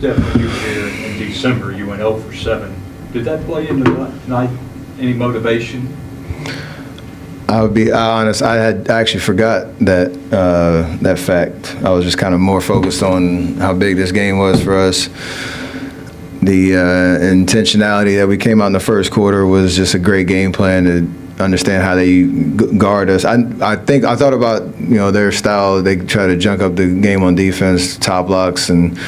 Steph, when you were here in December, you went 0 for 7. Did that play into tonight? Any motivation? I would be honest. I actually forgot that fact. I was just kind of more focused on how big this game was for us. The intentionality that we came out in the first quarter was just a great game plan to understand how they guard us. I thought about their style. They try to junk up the game on defense, top blocks, and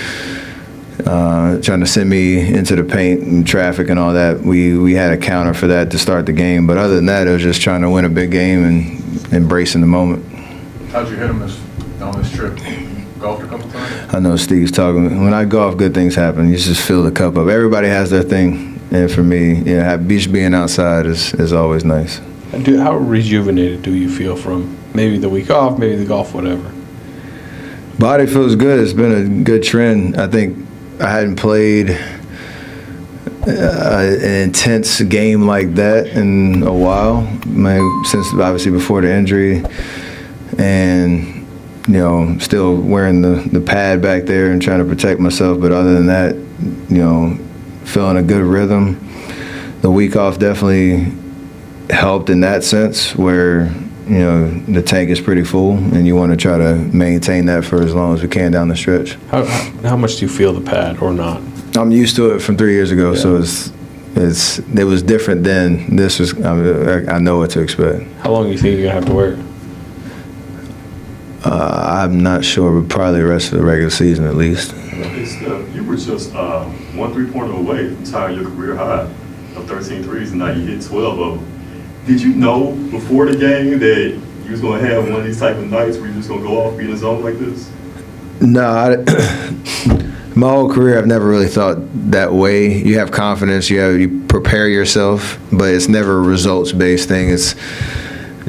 trying to send me into the paint and traffic and all that. We had a counter for that to start the game. But other than that, it was just trying to win a big game and embracing the moment. How'd you hit them on this trip? Golfed a couple times? I know Steve's talking. When I golf, good things happen. You just fill the cup up. Everybody has their thing. And for me, just being outside is always nice. How rejuvenated do you feel from maybe the week off, maybe the golf, whatever? Body feels good. It's been a good trend. I think I hadn't played an intense game like that in a while, since obviously before the injury, and still wearing the pad back there and trying to protect myself. But other than that, feeling a good rhythm. The week off definitely helped in that sense, where the tank is pretty full, and you want to try to maintain that for as long as we can down the stretch. How much do you feel the pad or not? I'm used to it from 3 years ago, so it was different then. This was I know what to expect. How long do you think you're gonna have to wear it? I'm not sure, but probably the rest of the regular season at least. Hey Steph, you were just 1 3-pointer away from tying your career high of 13 threes, and now you hit 12 of them. Did you know before the game that you was going to have one of these type of nights where you're just going to go off, be in a zone like this? No, my whole career I've never really thought that way. You have confidence, you prepare yourself, but it's never a results-based thing. It's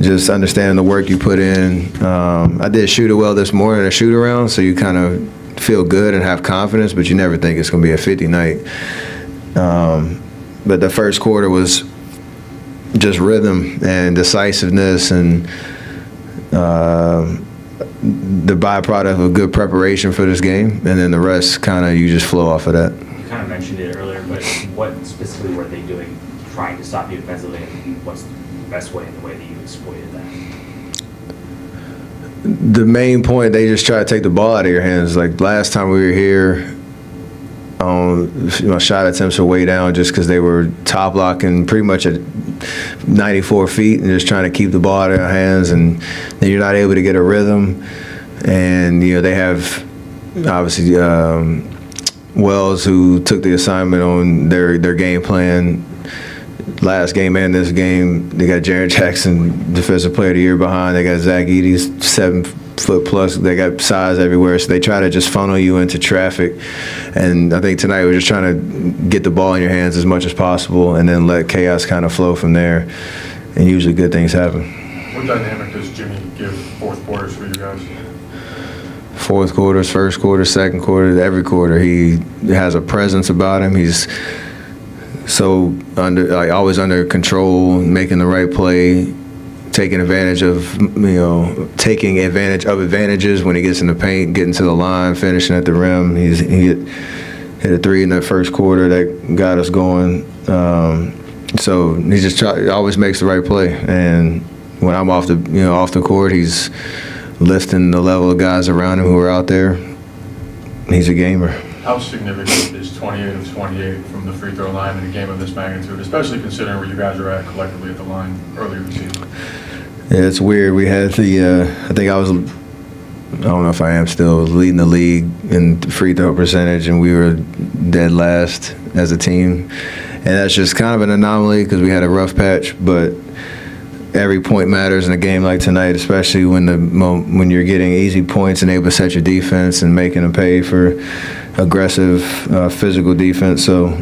just understanding the work you put in. I did shoot it well this morning, a shoot around, so you kind of feel good and have confidence, but you never think it's going to be a 50 night. But the first quarter was just rhythm and decisiveness and the byproduct of good preparation for this game, and then the rest kind of you just flow off of that. You kind of mentioned it earlier, but what specifically were they doing trying to stop you defensively, and what's the best way and the way that you exploited that? The main point, they just try to take the ball out of your hands. Like last time we were here, shot attempts were way down just because they were top blocking pretty much at 94 feet and just trying to keep the ball out of their hands, and then you're not able to get a rhythm. And they have obviously Wells, who took the assignment on their game plan last game and this game. They got Jaren Jackson, Defensive Player of the Year behind. They got Zach Edey's 7 foot plus. They got size everywhere, so they try to just funnel you into traffic. And I think tonight we're just trying to get the ball in your hands as much as possible, and then let chaos kind of flow from there. And usually good things happen. What dynamic does Jimmy give fourth quarters for you guys? Fourth quarters, first quarter, second quarter, every quarter. He has a presence about him. He's so always under control, making the right play, taking advantage of advantages when he gets in the paint, getting to the line, finishing at the rim. He hit a 3 in the first quarter that got us going. So he just always makes the right play. And when I'm off the court, he's lifting the level of guys around him who are out there. He's a gamer. How significant is 28 of 28 from the free throw line in a game of this magnitude, especially considering where you guys are at collectively at the line earlier this season? Yeah, it's weird. We had I don't know if I am still, leading the league in free throw percentage, and we were dead last as a team. And that's just kind of an anomaly because we had a rough patch, but every point matters in a game like tonight, especially when you're getting easy points and able to set your defense and making them pay for aggressive physical defense. So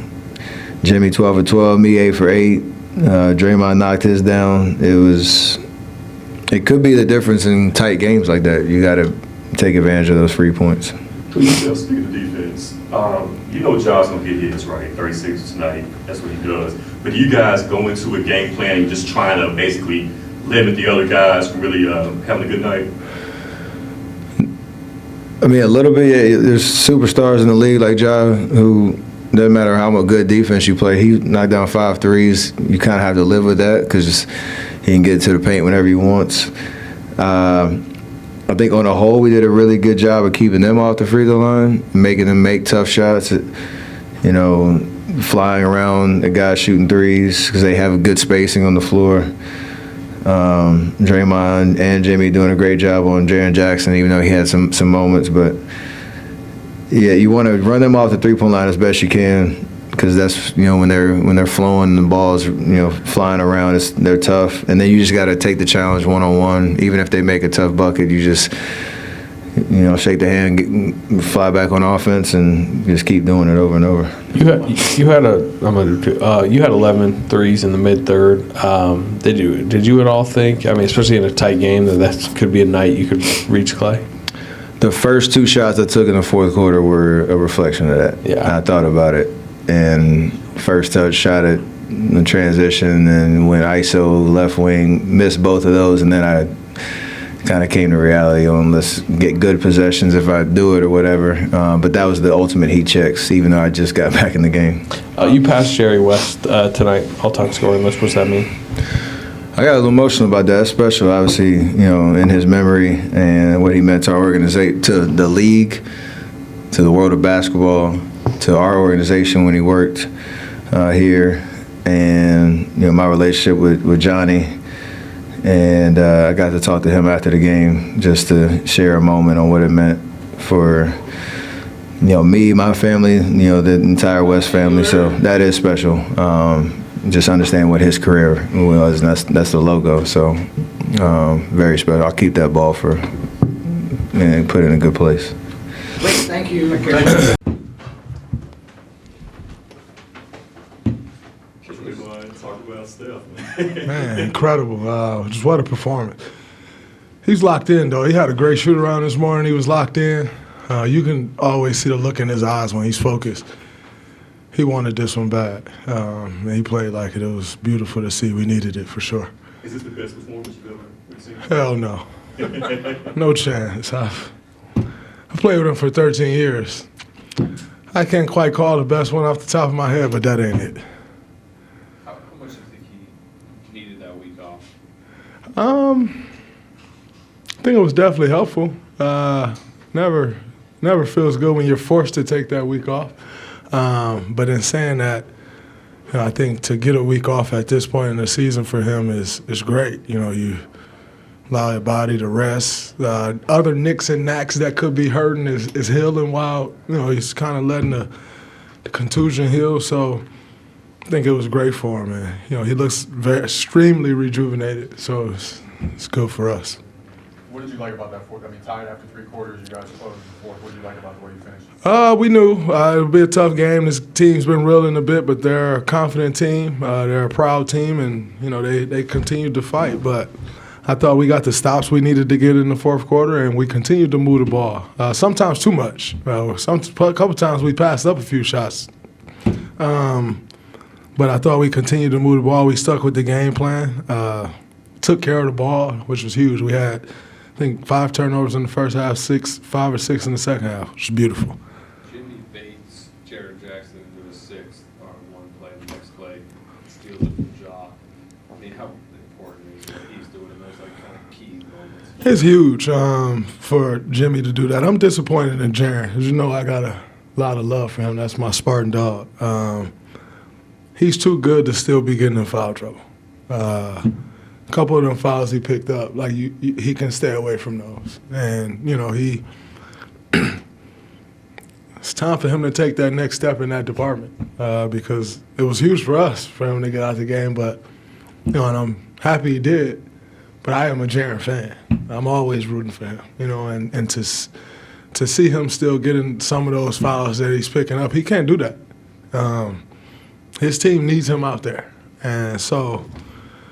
Jimmy 12 for 12, me 8 for 8. Draymond knocked his down. It could be the difference in tight games like that. You got to take advantage of those free points. Speaking of defense, John's going to get his, right? 36 tonight. That's what he does. But you guys go into a game plan and just trying to basically limit the other guys from really having a good night? I mean, a little bit. Yeah, there's superstars in the league like Ja who doesn't matter how much good defense you play. He knocked down 5 threes. You kind of have to live with that because he can get to the paint whenever he wants. I think on the whole, we did a really good job of keeping them off the free throw line, making them make tough shots. You know, flying around the guys shooting threes because they have good spacing on the floor. Draymond and Jimmy doing a great job on Jaren Jackson, even though he had some moments. But yeah, you want to run them off the 3-point line as best you can because that's, you know, when they're flowing, the balls, you know, flying around, they're tough. And then you just got to take the challenge one-on-one. Even if they make a tough bucket, you just, you know, shake the hand, fly back on offense, and just keep doing it over and over. You had 11 threes in the mid-third. Did you at all think, I mean, especially in a tight game, that could be a night you could reach Klay? The first 2 shots I took in the fourth quarter were a reflection of that. Yeah. I thought about it. And first touch, shot it in the transition, and went ISO left wing, missed both of those, and then I kind of came to reality on let's get good possessions if I do it or whatever. But that was the ultimate heat checks, even though I just got back in the game. You passed Jerry West tonight, all-time scoring list. What's that mean? I got a little emotional about that. That's special, obviously, you know, in his memory and what he meant to our organization, to the league, to the world of basketball, to our organization when he worked here, and, you know, my relationship with Johnny. And I got to talk to him after the game just to share a moment on what it meant for, you know, me, my family, you know, the entire West family. So that is special. Just understand what his career was, and that's the logo. So very special. I'll keep that ball and put it in a good place. Great, thank you. Talk about Steph. Man, incredible. Just what a performance. He's locked in, though. He had a great shoot around this morning. He was locked in. You can always see the look in his eyes when he's focused. He wanted this one bad. And he played like it. It was beautiful to see. We needed it for sure. Is this the best performance you've ever seen? Hell no. No chance. I played with him for 13 years. I can't quite call the best one off the top of my head, but that ain't it. How much do you think he needed that week off? I think it was definitely helpful. Never feels good when you're forced to take that week off. But in saying that, you know, I think to get a week off at this point in the season for him is great. You know, you allow your body to rest. Other nicks and knacks that could be hurting is healing while, you know, he's kind of letting the contusion heal. So I think it was great for him, man. You know, he looks extremely rejuvenated, so it's good for us. What did you like about that fourth? I mean, tied after 3 quarters, you guys closed the fourth. What did you like about the way you finished? We knew it would be a tough game. This team's been reeling a bit, but they're a confident team. They're a proud team, and, you know, they continued to fight. But I thought we got the stops we needed to get in the fourth quarter, and we continued to move the ball. Sometimes too much. A couple times we passed up a few shots. But I thought we continued to move the ball. We stuck with the game plan. Took care of the ball, which was huge. We had, I think, 5 turnovers in the first half, 5 or 6 in the second half, which is beautiful. Jimmy Bates, Jaren Jackson into a 6th on one play, the next play, steals it from Ja. I mean, how important is what he's doing in those like kind of key moments? It's huge for Jimmy to do that. I'm disappointed in Jaren. As you know, I got a lot of love for him. That's my Spartan dog. He's too good to still be getting in foul trouble. A couple of them fouls he picked up, like he can stay away from those. And, you know, it's time for him to take that next step in that department because it was huge for us for him to get out the game. But, you know, and I'm happy he did. But I am a Jaren fan. I'm always rooting for him, you know, and to see him still getting some of those fouls that he's picking up, he can't do that. His team needs him out there. And so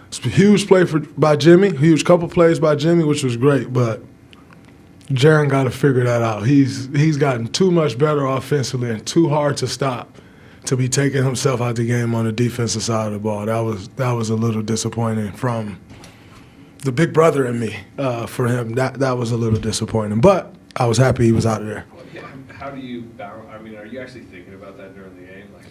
it's a huge play by Jimmy, huge couple plays by Jimmy, which was great, but Jaren got to figure that out. He's gotten too much better offensively and too hard to stop to be taking himself out the game on the defensive side of the ball. That was a little disappointing from the big brother in me for him. That was a little disappointing. But I was happy he was out of there. Well, yeah, how do you balance? I mean, are you actually thinking about that during the game? Like,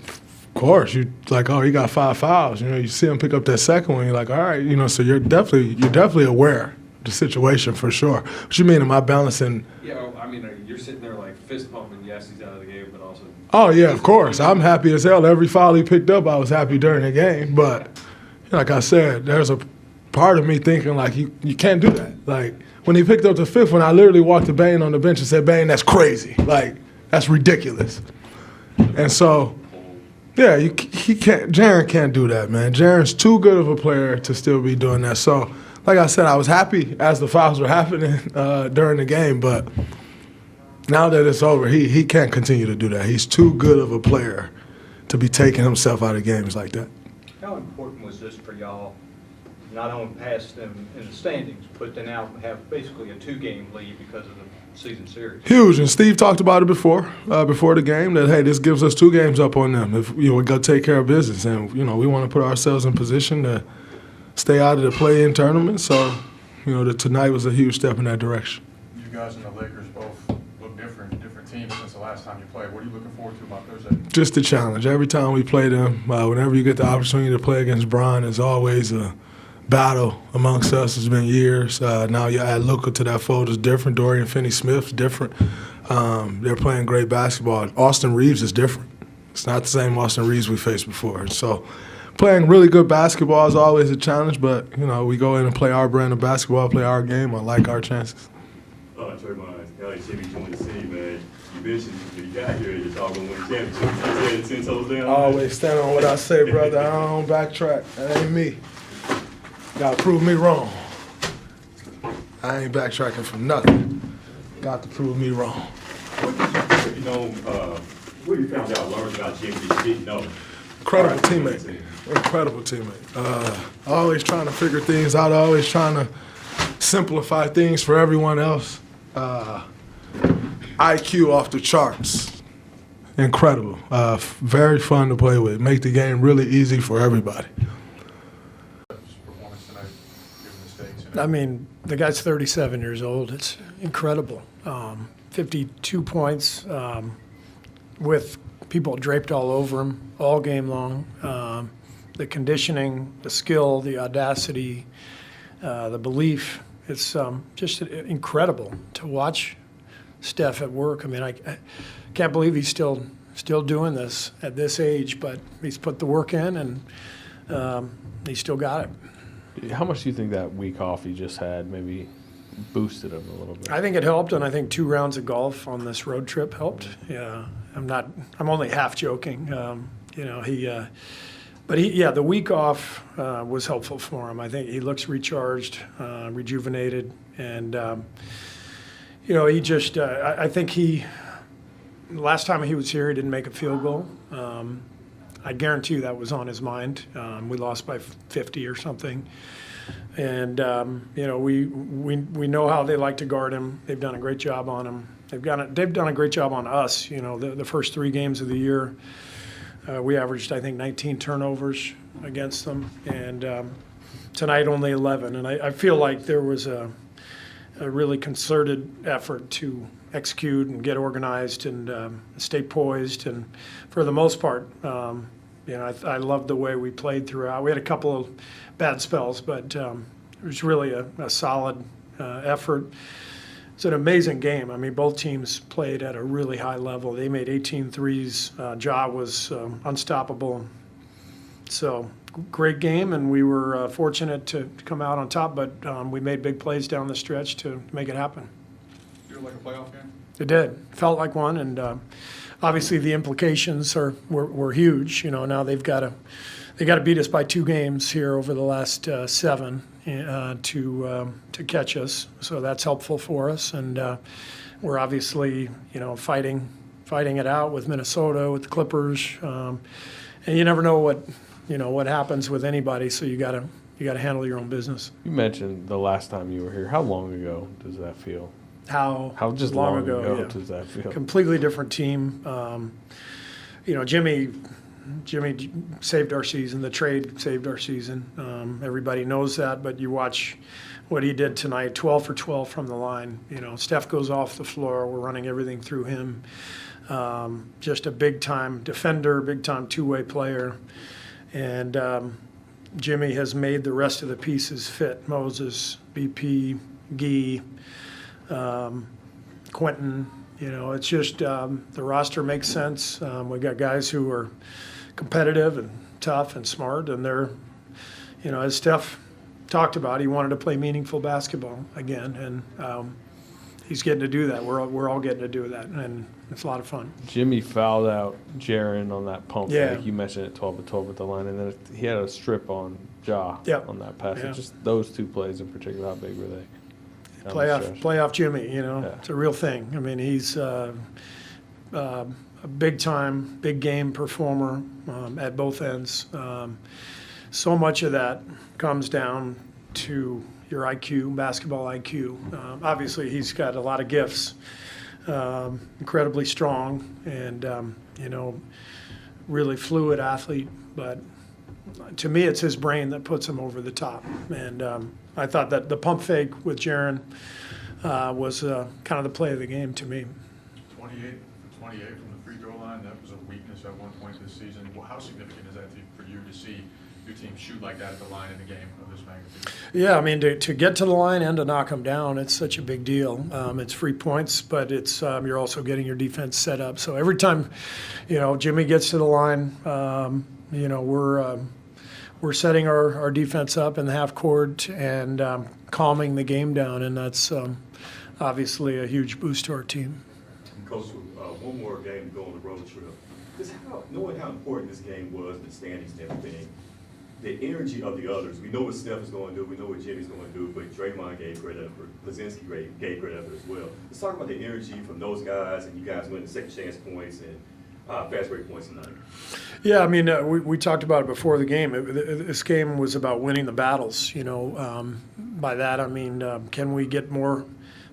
Of course, you like, oh, he got 5 fouls. You know, you see him pick up that second one. You're like, all right, you know. So you're definitely aware of the situation for sure. What you mean? Am I balancing? yeah, well, I mean, you're sitting there like fist pumping. Yes, he's out of the game, but also. Oh yeah, of course. I'm happy as hell. Every foul he picked up, I was happy during the game. But like I said, there's a part of me thinking like you can't do that. Like when he picked up the 5th one, I literally walked to Bane on the bench and said, Bane, that's crazy. Like that's ridiculous. And so. Yeah, he can't. Jaren can't do that, man. Jaren's too good of a player to still be doing that. So, like I said, I was happy as the fouls were happening during the game, but now that it's over, he can't continue to do that. He's too good of a player to be taking himself out of games like that. How important was this for y'all, not only pass them in the standings, but to now have basically a 2-game lead because of the season series? Huge, and Steve talked about it before the game, that, hey, this gives us 2 games up on them if we go take care of business. And, we want to put ourselves in position to stay out of the play-in tournament. So, tonight was a huge step in that direction. You guys and the Lakers both look different teams since the last time you played. What are you looking forward to about Thursday? Just the challenge. Every time we play them, whenever you get the opportunity to play against Bron, it's always a battle amongst us. It's been years. Now you add Luka to that fold. It's different. Dorian Finney-Smith's different. They're playing great basketball. Austin Reeves is different. It's not the same Austin Reeves we faced before. So playing really good basketball is always a challenge, but, we go in and play our brand of basketball, play our game. I like our chances. Draymond, Jimmy joined the scene, man. You mentioned when you got here, you're talking to win championship. You said 10 toes down. I always stand on what I say, brother. I don't backtrack. That ain't me. Gotta prove me wrong. I ain't backtracking from nothing. Got to prove me wrong. What you found out, learned about Jimmy that you didn't know? Incredible teammate. Incredible teammate. Always trying to figure things out. Always trying to simplify things for everyone else. IQ off the charts. Incredible. Very fun to play with. Make the game really easy for everybody. Performance tonight, given the stakes. I mean, the guy's 37 years old. It's incredible. 52 points with people draped all over him all game long. The conditioning, the skill, the audacity, the belief. It's just incredible to watch Steph at work. I mean, I can't believe he's still doing this at this age, but he's put the work in and he's still got it. How much do you think that week off he just had maybe boosted him a little bit? I think it helped, and I think 2 rounds of golf on this road trip helped. Yeah, I'm only half joking. The week off was helpful for him. I think he looks recharged, rejuvenated, and he just. I think last time he was here, he didn't make a field goal. I guarantee you that was on his mind. We lost by 50 or something. And, we know how they like to guard him. They've done a great job on him. They've done a great job on us. The first 3 games of the year, we averaged, I think, 19 turnovers against them. And tonight only 11. And I feel like there was a really concerted effort to execute and get organized and stay poised. And for the most part, I loved the way we played throughout. We had a couple of bad spells, but it was really a solid effort. It's an amazing game. I mean, both teams played at a really high level. They made 18 threes. Ja was unstoppable. So great game, and we were fortunate to come out on top, but we made big plays down the stretch to make it happen. Feel like a playoff game? It did. Felt like one, and obviously the implications were huge. Now they got to beat us by 2 games here over the last 7 to catch us. So that's helpful for us, and we're obviously fighting it out with Minnesota, with the Clippers, and you never know what happens with anybody. So you got to handle your own business. You mentioned the last time you were here. How long ago does that feel? How just long ago does that feel? Completely different team. Jimmy saved our season. The trade saved our season. Everybody knows that, but you watch what he did tonight, 12 for 12 from the line. You know, Steph goes off the floor. We're running everything through him. Just a big-time defender, big-time two-way player. And Jimmy has made the rest of the pieces fit. Moses, BP, Gee, Quentin. You know, it's just the roster makes sense. We got guys who are competitive and tough and smart, and they're, you know, as Steph talked about, he wanted to play meaningful basketball again, and he's getting to do that. We're all getting to do that, and it's a lot of fun. Jimmy fouled out Jaren on that pump Yeah. fake. You mentioned it 12 to 12 at the line, and then he had a strip on Ja Yep. on that pass. Yeah. Just those two plays in particular, how big were they? Down the stretch? Playoff Jimmy, you know, Yeah. it's a real thing. I mean, he's a big-time, big-game performer at both ends. So much of that comes down to your IQ, basketball IQ. Obviously, he's got a lot of gifts, incredibly strong, and, you know, really fluid athlete. But to me, it's his brain that puts him over the top. And I thought that the pump fake with Jaren was kind of the play of the game to me. 28 for 28 from the free throw line, that was a weakness at one point this season. Well, how significant is that for you to see your team shoot like that at the line in a game of this magnitude? Yeah, I mean, to get to the line and to knock them down, it's such a big deal. It's free points, but it's you're also getting your defense set up. So every time, you know, Jimmy gets to the line, you know, we're setting our defense up in the half court and calming the game down, and that's obviously a huge boost to our team. Coach, one more game to go on the road trip. Just knowing how important this game was, the standings and everything, the energy of the others. We know what Steph is going to do. We know what Jimmy's going to do, but Draymond gave great effort. Plazinski gave great effort as well. Let's talk about the energy from those guys, and you guys winning the second chance points and fast break points tonight. Yeah, I mean, we talked about it before the game. This game was about winning the battles. You know, by that I mean, can we get more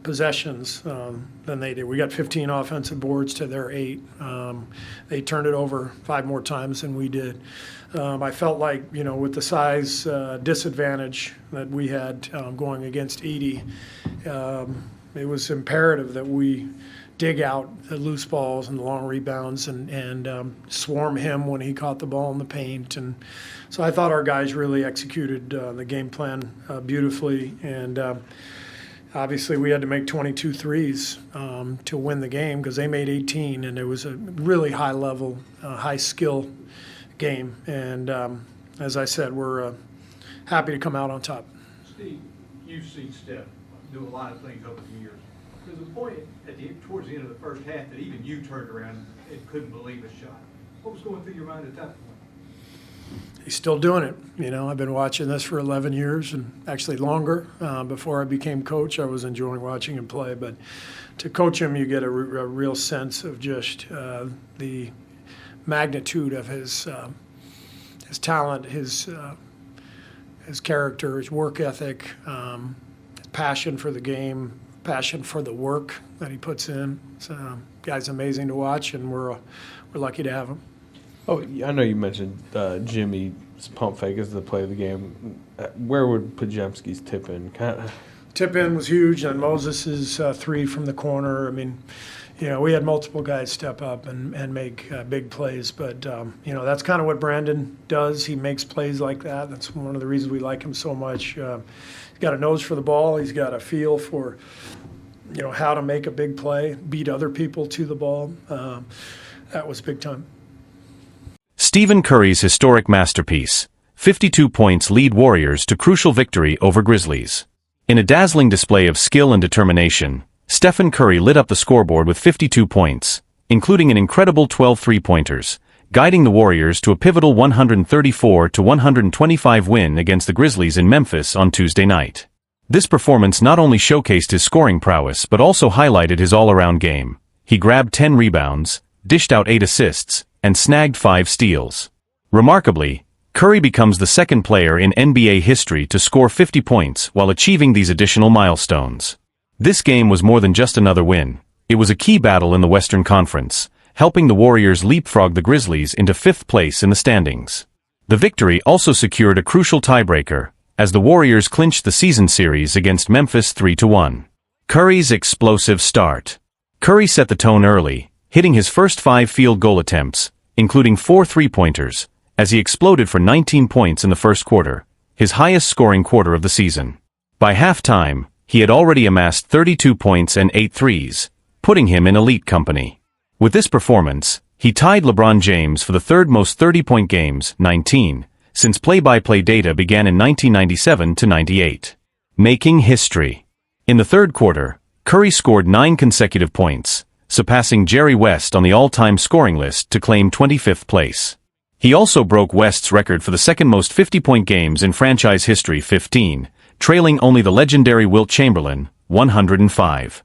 possessions than they did? We got 15 offensive boards to their 8. They turned it over 5 more times than we did. I felt like, you know, with the size disadvantage that we had going against Edey, it was imperative that we dig out the loose balls and the long rebounds and swarm him when he caught the ball in the paint. And so I thought our guys really executed the game plan beautifully. And obviously we had to make 22 threes to win the game because they made 18, and it was a really high level, high skill game. And as I said, we're happy to come out on top. Steve, you've seen Steph do a lot of things over the years. There's a point towards the end of the first half that even you turned around and couldn't believe a shot. What was going through your mind at that point? He's still doing it. You know, I've been watching this for 11 years and actually longer. Before I became coach, I was enjoying watching him play. But to coach him, you get a real sense of just the magnitude of his talent, his character, his work ethic, passion for the game, passion for the work that he puts in. So, guy's amazing to watch, and we're lucky to have him. Oh, I know you mentioned Jimmy's pump fake as the play of the game. Where would Pajemski's tip in? Tip in was huge, and Moses' 3 from the corner. I mean, you know, we had multiple guys step up and make big plays, but, you know, that's kind of what Brandon does. He makes plays like that. That's one of the reasons we like him so much. He's got a nose for the ball. He's got a feel for, you know, how to make a big play, beat other people to the ball. That was big time. Stephen Curry's historic masterpiece, 52 points lead Warriors to crucial victory over Grizzlies. In a dazzling display of skill and determination, Stephen Curry lit up the scoreboard with 52 points, including an incredible 12 three-pointers, guiding the Warriors to a pivotal 134-125 win against the Grizzlies in Memphis on Tuesday night. This performance not only showcased his scoring prowess but also highlighted his all-around game. He grabbed 10 rebounds, dished out 8 assists, and snagged 5 steals. Remarkably, Curry becomes the second player in NBA history to score 50 points while achieving these additional milestones. This game was more than just another win. It was a key battle in the Western Conference, helping the Warriors leapfrog the Grizzlies into 5th place in the standings. The victory also secured a crucial tiebreaker, as the Warriors clinched the season series against Memphis 3-1. Curry's explosive start. Curry set the tone early, hitting his first 5 field goal attempts, including 4 three-pointers, as he exploded for 19 points in the first quarter, his highest scoring quarter of the season. By halftime, he had already amassed 32 points and 8 threes, putting him in elite company. With this performance, he tied LeBron James for the third most 30-point games, 19, since play-by-play data began in 1997-98. Making history. In the third quarter, Curry scored 9 consecutive points, surpassing Jerry West on the all-time scoring list to claim 25th place. He also broke West's record for the second most 50-point games in franchise history, 15, trailing only the legendary Wilt Chamberlain, 105.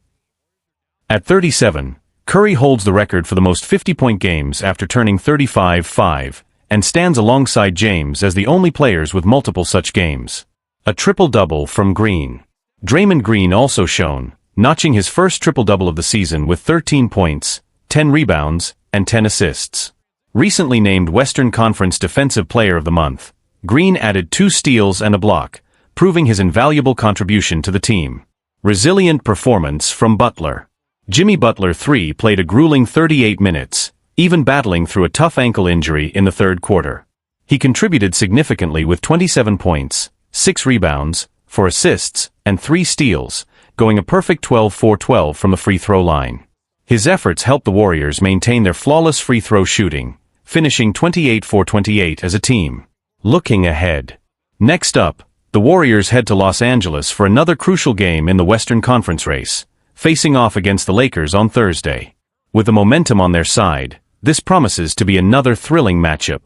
At 37, Curry holds the record for the most 50-point games after turning 35-5, and stands alongside James as the only players with multiple such games. A triple-double from Green. Draymond Green also shone, notching his first triple-double of the season with 13 points, 10 rebounds, and 10 assists. Recently named Western Conference Defensive Player of the Month, Green added 2 steals and a block, proving his invaluable contribution to the team. Resilient performance from Butler. Jimmy Butler III played a grueling 38 minutes, even battling through a tough ankle injury in the third quarter. He contributed significantly with 27 points, 6 rebounds, 4 assists, and 3 steals, going a perfect 12-4-12 from the free throw line. His efforts helped the Warriors maintain their flawless free throw shooting, finishing 28-4-28 as a team. Looking ahead. Next up, the Warriors head to Los Angeles for another crucial game in the Western Conference race, facing off against the Lakers on Thursday. With the momentum on their side, this promises to be another thrilling matchup.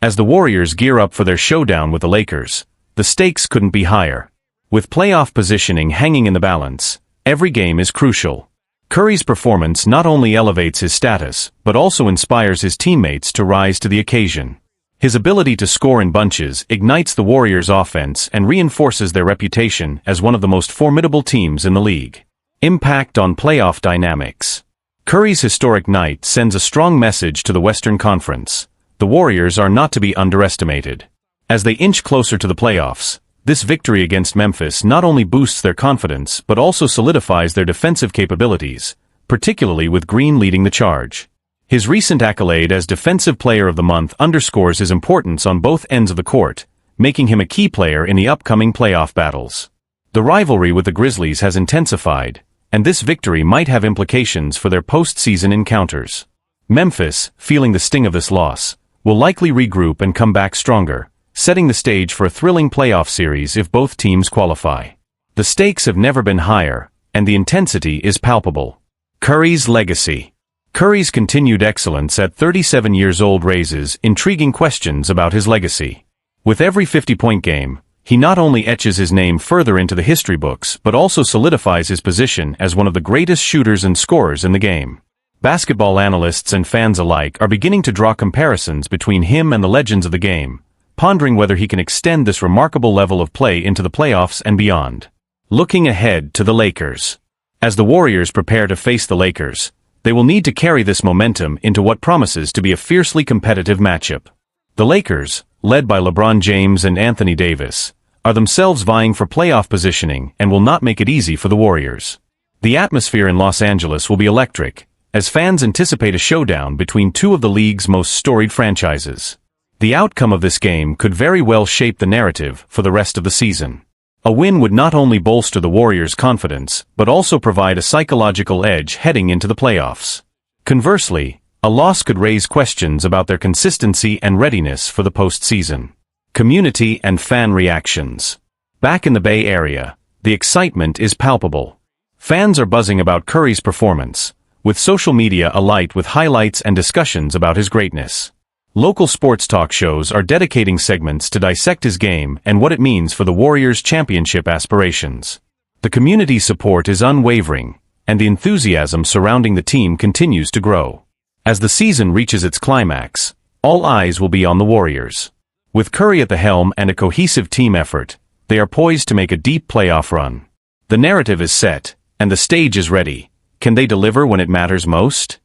As the Warriors gear up for their showdown with the Lakers, the stakes couldn't be higher. With playoff positioning hanging in the balance, every game is crucial. Curry's performance not only elevates his status, but also inspires his teammates to rise to the occasion. His ability to score in bunches ignites the Warriors' offense and reinforces their reputation as one of the most formidable teams in the league. Impact on playoff dynamics. Curry's historic night sends a strong message to the Western Conference. The Warriors are not to be underestimated. As they inch closer to the playoffs, this victory against Memphis not only boosts their confidence but also solidifies their defensive capabilities, particularly with Green leading the charge. His recent accolade as Defensive Player of the Month underscores his importance on both ends of the court, making him a key player in the upcoming playoff battles. The rivalry with the Grizzlies has intensified, and this victory might have implications for their postseason encounters. Memphis, feeling the sting of this loss, will likely regroup and come back stronger, setting the stage for a thrilling playoff series if both teams qualify. The stakes have never been higher, and the intensity is palpable. Curry's legacy. Curry's continued excellence at 37 years old raises intriguing questions about his legacy. With every 50-point game, he not only etches his name further into the history books but also solidifies his position as one of the greatest shooters and scorers in the game. Basketball analysts and fans alike are beginning to draw comparisons between him and the legends of the game, pondering whether he can extend this remarkable level of play into the playoffs and beyond. Looking ahead to the Lakers. As the Warriors prepare to face the Lakers, they will need to carry this momentum into what promises to be a fiercely competitive matchup. The Lakers, led by LeBron James and Anthony Davis, are themselves vying for playoff positioning and will not make it easy for the Warriors. The atmosphere in Los Angeles will be electric, as fans anticipate a showdown between two of the league's most storied franchises. The outcome of this game could very well shape the narrative for the rest of the season. A win would not only bolster the Warriors' confidence, but also provide a psychological edge heading into the playoffs. Conversely, a loss could raise questions about their consistency and readiness for the postseason. Community and fan reactions. Back in the Bay Area, the excitement is palpable. Fans are buzzing about Curry's performance, with social media alight with highlights and discussions about his greatness. Local sports talk shows are dedicating segments to dissect his game and what it means for the Warriors' championship aspirations. The community support is unwavering, and the enthusiasm surrounding the team continues to grow. As the season reaches its climax, all eyes will be on the Warriors. With Curry at the helm and a cohesive team effort, they are poised to make a deep playoff run. The narrative is set, and the stage is ready. Can they deliver when it matters most?